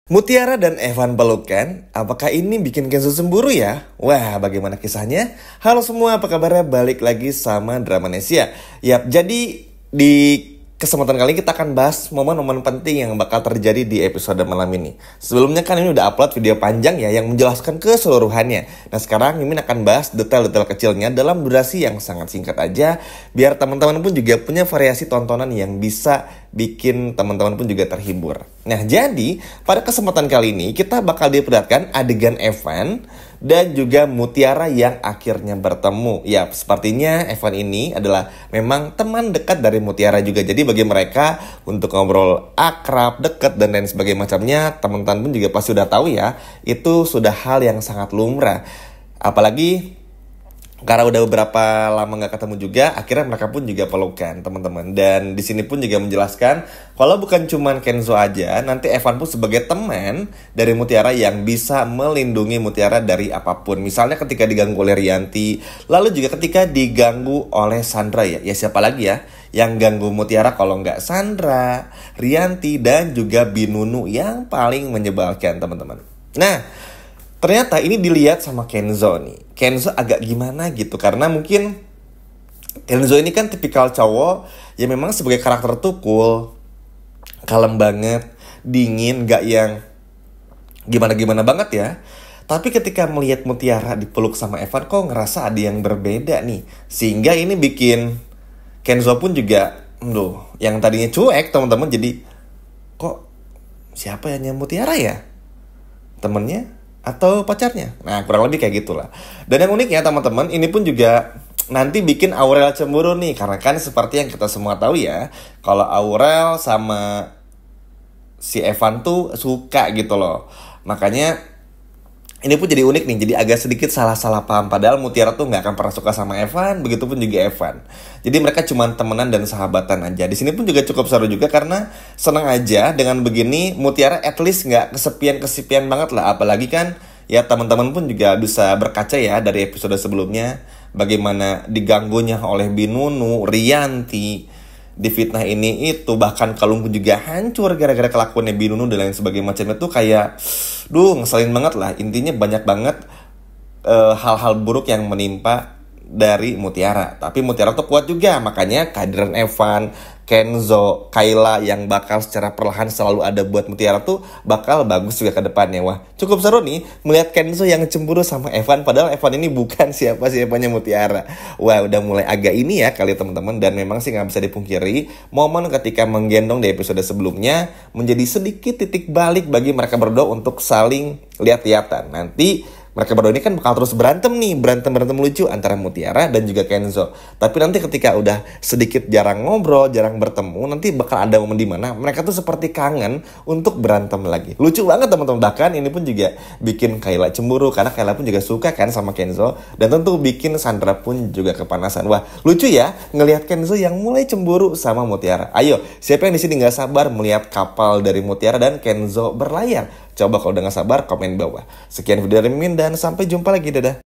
Mutiara dan Evan pelukan, apakah ini bikin Kenzo cemburu ya? Wah, bagaimana kisahnya? Halo semua, apa kabarnya? Balik lagi sama Dramanesia. Yap, jadi di kesempatan kali ini kita akan bahas momen-momen penting yang bakal terjadi di episode malam ini. Sebelumnya kan ini udah upload video panjang ya yang menjelaskan keseluruhannya. Nah sekarang Mimin akan bahas detail-detail kecilnya dalam durasi yang sangat singkat aja, biar teman-teman pun juga punya variasi tontonan yang bisa bikin teman-teman pun juga terhibur. Nah jadi pada kesempatan kali ini kita bakal diperlihatkan adegan Evan dan juga Mutiara yang akhirnya bertemu. Ya, sepertinya Evan ini adalah memang teman dekat dari Mutiara juga. Jadi bagi mereka untuk ngobrol akrab, dekat, dan lain sebagainya macamnya, teman-teman pun juga pasti udah tahu ya, itu sudah hal yang sangat lumrah. Apalagi karena udah beberapa lama nggak ketemu juga, akhirnya mereka pun juga pelukan teman-teman. Dan di sini pun juga menjelaskan kalau bukan cuman Kenzo aja, nanti Evan pun sebagai teman dari Mutiara yang bisa melindungi Mutiara dari apapun. Misalnya ketika diganggu oleh Rianti, lalu juga ketika diganggu oleh Sandra ya. Ya siapa lagi ya yang ganggu Mutiara kalau nggak Sandra, Rianti, dan juga Binunu yang paling menyebalkan teman-teman. Nah, ternyata ini dilihat sama Kenzo nih. Kenzo agak gimana gitu. Karena mungkin Kenzo ini kan tipikal cowok yang memang sebagai karakter tuh cool, kalem banget, dingin, gak yang gimana-gimana banget ya. Tapi ketika melihat Mutiara dipeluk sama Evan, kok ngerasa ada yang berbeda nih. Sehingga ini bikin Kenzo pun juga, yang tadinya cuek teman-teman jadi, kok siapa yang Mutiara ya? Temennya? Atau pacarnya. Nah kurang lebih kayak gitulah. Dan yang uniknya teman-teman, ini pun juga nanti bikin Aurel cemburu nih. Karena kan seperti yang kita semua tahu ya, kalau Aurel sama si Evan tuh suka gitu loh. Makanya ini pun jadi unik nih. Jadi agak sedikit salah-salah paham. Padahal Mutiara tuh gak akan pernah suka sama Evan, begitupun juga Evan. Jadi mereka cuma temenan dan sahabatan aja. Di sini pun juga cukup seru juga karena seneng aja dengan begini. Mutiara at least gak kesepian banget lah. Apalagi kan ya teman-teman pun juga bisa berkaca ya dari episode sebelumnya, bagaimana diganggunya oleh Binunu, Rianti, difitnah ini itu, bahkan Kalung pun juga hancur gara-gara kelakuannya Binunu dan lain sebagainya macamnya tuh kayak ngeselin banget lah. Intinya banyak banget hal-hal buruk yang menimpa dari Mutiara. Tapi Mutiara tuh kuat juga, makanya kehadiran Evan, Kenzo, Kayla yang bakal secara perlahan selalu ada buat Mutiara tuh bakal bagus juga ke depannya. Wah, cukup seru nih melihat Kenzo yang cemburu sama Evan, padahal Evan ini bukan siapa-siapanya Mutiara. Wah, udah mulai agak ini ya kali teman-teman. Dan memang sih gak bisa dipungkiri, momen ketika menggendong di episode sebelumnya menjadi sedikit titik balik bagi mereka berdua untuk saling lihat-lihatan. Nanti mereka berdua ini kan bakal terus berantem nih, berantem lucu antara Mutiara dan juga Kenzo. Tapi nanti ketika udah sedikit jarang ngobrol, jarang bertemu, nanti bakal ada momen dimana mereka tuh seperti kangen untuk berantem lagi. Lucu banget teman-teman. Bahkan ini pun juga bikin Kayla cemburu karena Kayla pun juga suka kan sama Kenzo, dan tentu bikin Sandra pun juga kepanasan. Wah, lucu ya ngelihat Kenzo yang mulai cemburu sama Mutiara. Ayo, siapa yang di sini nggak sabar melihat kapal dari Mutiara dan Kenzo berlayar? Coba kalau udah gak sabar, komen di bawah. Sekian video dari Mimin dan sampai jumpa lagi, dadah.